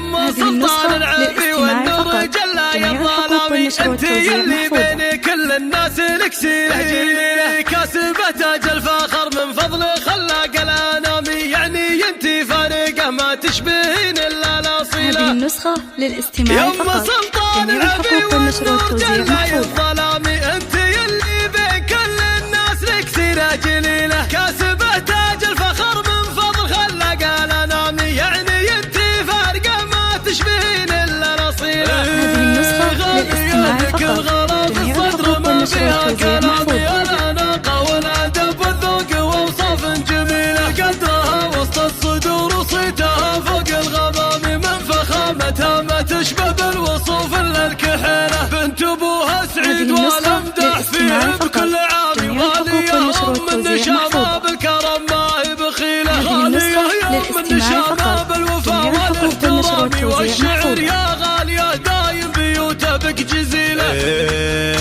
يما سلطان العبي والنور جلا يا الظلامي انت يلي بين كل الناس لك سيرة كاسبة تاج الفخر من فضل خلاق الانامي يعني انت فارقة ما تشبهين الا الاصيلة. هذه النسخة للاستماع فقط. يما سلطان العبي والنور جلا يا الظلامي انت يلي بين كل الناس لك سيرة جليلة كاسبة تاج الفخر من فضل خلاق الانامي يعني انت فارقة ما تشبهين الا الاصيلة. هذه النسخة للاستماع فقط. جميع الحقوق والنشر والتوزيع محفوظ. الاناقة والادب والذوق واوصاف جميلة قدرها وسط الصدور وصيتها فوق الغمام من فخامتها ما تشبه بالوصوف الا الكحيلة بنت ابوها سعيد والامدح فيها بكل عام غالية ام النشامة بالكرم ما هي بخيلة غالية ام النشامة بالوفا والاحترام والشعر يا غالية دايم بيوتها بك جزيلة.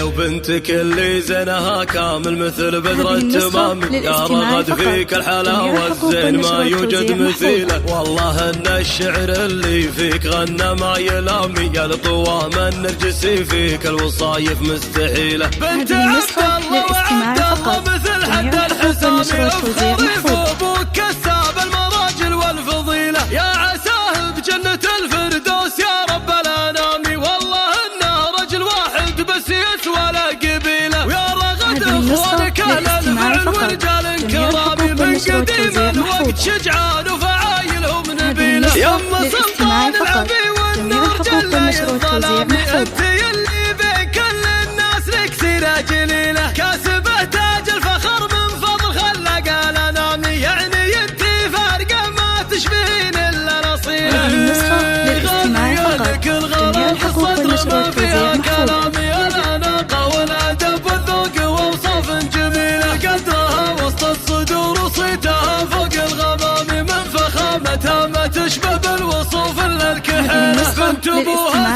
وبنتك اللي زينها كامل مثل بدر التمام يا رغد فيك الحلاوة الزين ما يوجد مثيله والله ان الشعر اللي فيك غنى ما يلامي يا لطوام النرجسي فيك الوصايف مستحيلة. بنت عبد الله وعبد الله مثل حد الحسامي الخريف وابوك كساب المراجل والفضيلة يا عساه بجنة الفردوس يا رب الانامي والله انه رجل واحد بس يسوى له قبيلة ويا رغد اخوانك اهل الفعل ورجال كرامي من قديم الوقت شجعان وفعايلهم نبيلة. يما سلطان العبي والنور جلا الظلامي انت يلي بين كل الناس لك سيرة جليلة كاسبة تاج الفخر من فضل خلاق الانامي يعني انت فارقة ما تشبهين الا الاصيلة. هذه النسخة للاستماع فقط. جميع الحقوق والنشر والتوزيع محفوظ. الاناقة والادب والذوق واوصاف جميلة قدرها وسط الصدور وصيتها فوق الغمام من فخامتها ما تشبه بالوصوف الا الكحيلة بنت ابوها